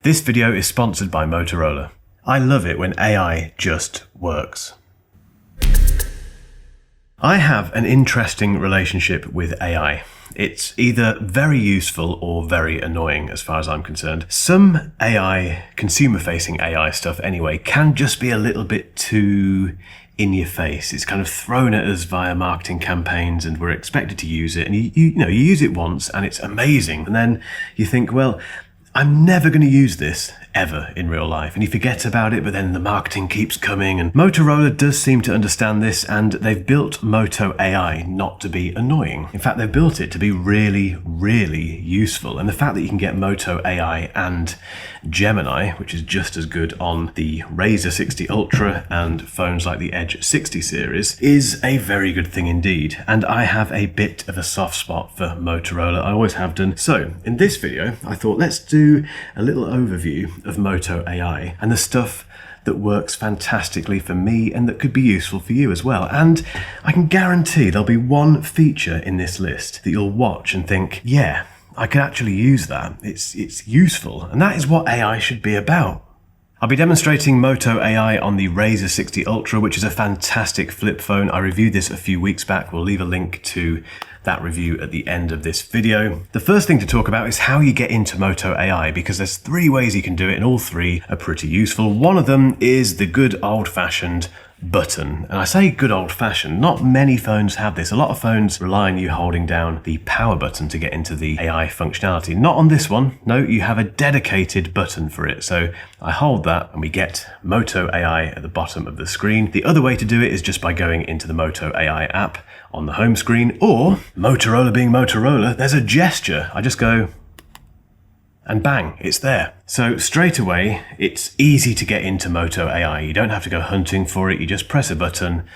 This video is sponsored by Motorola. I love it when AI just works. I have an interesting relationship with AI. It's either very useful or very annoying as far as I'm concerned. Some AI, consumer-facing AI stuff anyway, can just be a little bit too in your face. It's kind of thrown at us via marketing campaigns and we're expected to use it. And you use it once and it's amazing. And then you think, well, I'm never going to use this ever in real life. And you forget about it, but then the marketing keeps coming. And Motorola does seem to understand this, and they've built Moto AI not to be annoying. In fact, they've built it to be really, really useful. And the fact that you can get Moto AI and Gemini, which is just as good on the Razr 60 Ultra and phones like the Edge 60 series, is a very good thing indeed. And I have a bit of a soft spot for Motorola. I always have done. So in this video, I thought let's do a little overview of Moto AI and the stuff that works fantastically for me and that could be useful for you as well. And I can guarantee there'll be one feature in this list that you'll watch and think, yeah, I can actually use that. It's useful. And that is what AI should be about. I'll be demonstrating Moto AI on the Razr 60 Ultra, which is a fantastic flip phone. I reviewed this a few weeks back. We'll leave a link to that review at the end of this video. The first thing to talk about is how you get into Moto AI, because there's 3 ways you can do it and all 3 are pretty useful. One of them is the good old-fashioned button. And I say good old-fashioned, not many phones have this. A lot of phones rely on you holding down the power button to get into the AI functionality. Not on this one. No, you have a dedicated button for it. So I hold that and we get Moto AI at the bottom of the screen. The other way to do it is just by going into the Moto AI app on the home screen, or Motorola being Motorola, there's a gesture. I just go and bang, it's there. So straight away, it's easy to get into Moto AI. You don't have to go hunting for it. You just press a button,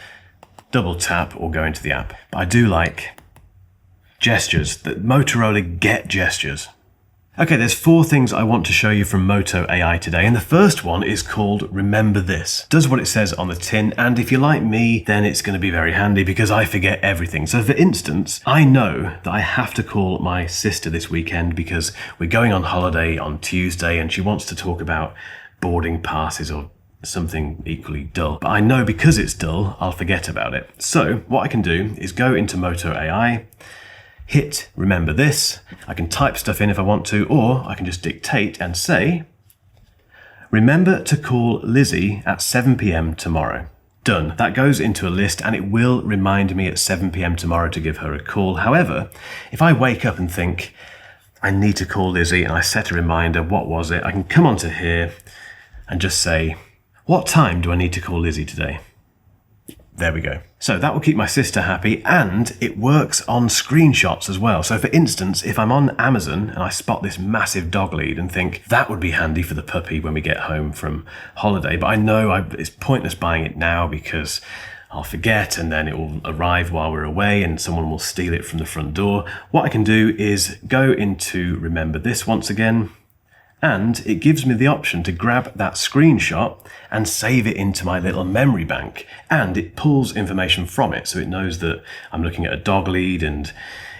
double tap, or go into the app. But I do like gestures. That Motorola get gestures. Okay, there's 4 things I want to show you from Moto AI today, and the first one is called Remember This. Does what it says on the tin, and if you're like me, then it's going to be very handy because I forget everything. So for instance, I know that I have to call my sister this weekend because we're going on holiday on Tuesday and she wants to talk about boarding passes or something equally dull. But I know because it's dull, I'll forget about it. So what I can do is go into Moto AI, hit Remember This. I can type stuff in if I want to, or I can just dictate and say, remember to call Lizzie at 7 p.m. tomorrow. Done. That goes into a list and it will remind me at 7 p.m. tomorrow to give her a call. However, if I wake up and think, I need to call Lizzie, and I set a reminder, what was it? I can come onto here and just say, what time do I need to call Lizzie today? There we go. So that will keep my sister happy, and it works on screenshots as well. So for instance, if I'm on Amazon and I spot this massive dog lead and think that would be handy for the puppy when we get home from holiday, but I know it's pointless buying it now because I'll forget and then it will arrive while we're away and someone will steal it from the front door. What I can do is go into Remember This once again, and it gives me the option to grab that screenshot and save it into my little memory bank. And it pulls information from it, so it knows that I'm looking at a dog lead, and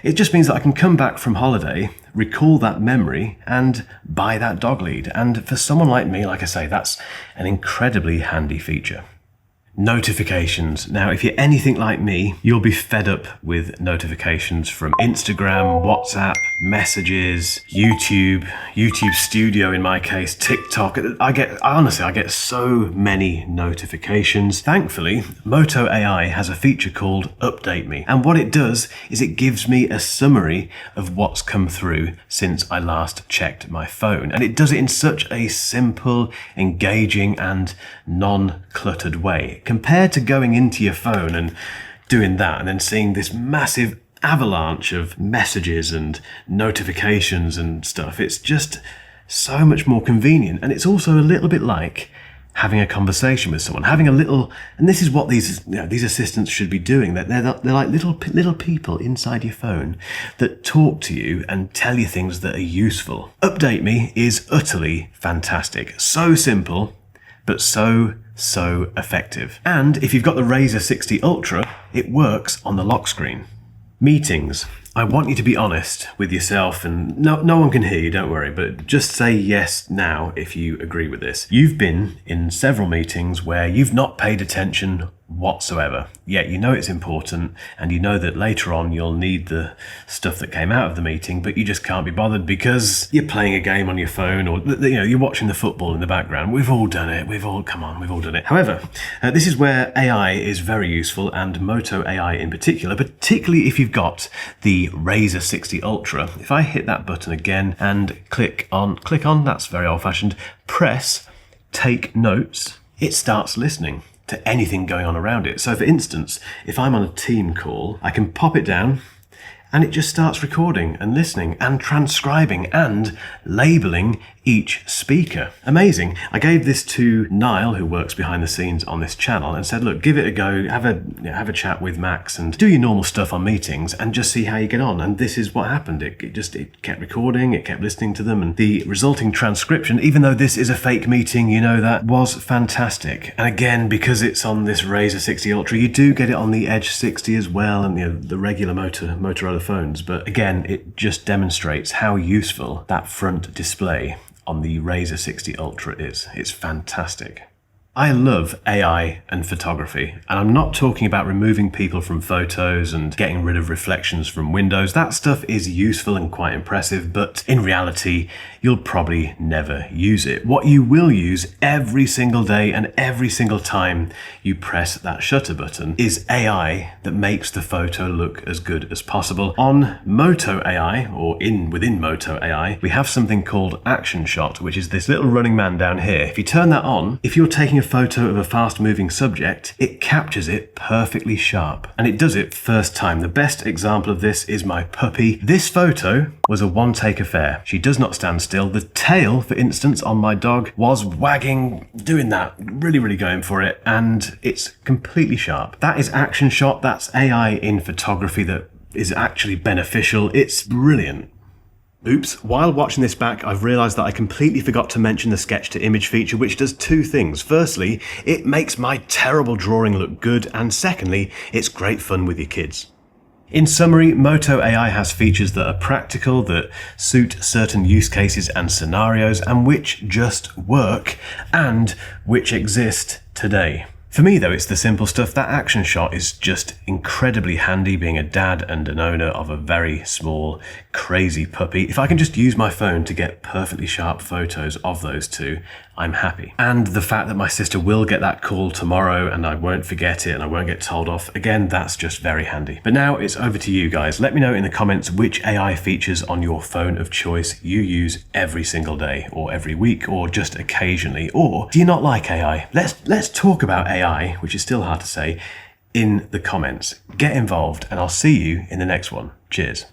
it just means that I can come back from holiday, recall that memory, and buy that dog lead. And for someone like me, like I say, that's an incredibly handy feature. Notifications. Now, if you're anything like me, you'll be fed up with notifications from Instagram, WhatsApp, messages, YouTube Studio in my case, TikTok. I get so many notifications. Thankfully, Moto AI has a feature called Update Me. And what it does is it gives me a summary of what's come through since I last checked my phone. And it does it in such a simple, engaging, and non-cluttered way. Compared to going into your phone and doing that and then seeing this massive avalanche of messages and notifications and stuff, it's just so much more convenient. And it's also a little bit like having a conversation with someone, having a little, and this is what these assistants should be doing. They're like little people inside your phone that talk to you and tell you things that are useful. Update Me is utterly fantastic. So simple, but so effective. And if you've got the Razr 60 Ultra, it works on the lock screen. Meetings. I want you to be honest with yourself, and no one can hear you, don't worry, but just say yes now if you agree with this. You've been in several meetings where you've not paid attention whatsoever, yet you know it's important and you know that later on you'll need the stuff that came out of the meeting, but you just can't be bothered because you're playing a game on your phone, or you're watching the football in the background. We've all done it. We've all done it. However, this is where AI is very useful, and Moto AI in particular, particularly if you've got the Razr 60 Ultra. If I hit that button again and click on, that's very old-fashioned, press take notes, it starts listening to anything going on around it. So for instance, if I'm on a team call, I can pop it down and it just starts recording and listening and transcribing and labeling each speaker. Amazing. I gave this to Niall, who works behind the scenes on this channel, and said, look, give it a go, have a chat with Max and do your normal stuff on meetings and just see how you get on. And this is what happened. It kept recording, it kept listening to them, and the resulting transcription, even though this is a fake meeting, you know, that was fantastic. And again, because it's on this Razr 60 Ultra, you do get it on the Edge 60 as well, and the regular Motorola phones. But again, it just demonstrates how useful that front display on the Razr 60 Ultra is. It's fantastic. I love AI and photography, and I'm not talking about removing people from photos and getting rid of reflections from windows. That stuff is useful and quite impressive, but in reality, you'll probably never use it. What you will use every single day and every single time you press that shutter button is AI that makes the photo look as good as possible. On Moto AI, or within Moto AI, we have something called Action Shot, which is this little running man down here. If you turn that on, if you're taking a photo of a fast-moving subject, it captures it perfectly sharp. And it does it first time. The best example of this is my puppy. This photo was a one-take affair. She does not stand still. The tail, for instance, on my dog was wagging, doing that, really going for it, and it's completely sharp. That is Action Shot. That's AI in photography that is actually beneficial. It's brilliant. Oops, while watching this back, I've realised that I completely forgot to mention the sketch to image feature, which does two things. Firstly, it makes my terrible drawing look good, and secondly, it's great fun with your kids. In summary, Moto AI has features that are practical, that suit certain use cases and scenarios, and which just work, and which exist today. For me though, it's the simple stuff. That Action Shot is just incredibly handy, being a dad and an owner of a very small, crazy puppy. If I can just use my phone to get perfectly sharp photos of those two, I'm happy. And the fact that my sister will get that call tomorrow and I won't forget it and I won't get told off, again, that's just very handy. But now it's over to you guys. Let me know in the comments which AI features on your phone of choice you use every single day or every week or just occasionally. Or do you not like AI? Let's talk about AI, which is still hard to say, in the comments. Get involved and I'll see you in the next one. Cheers.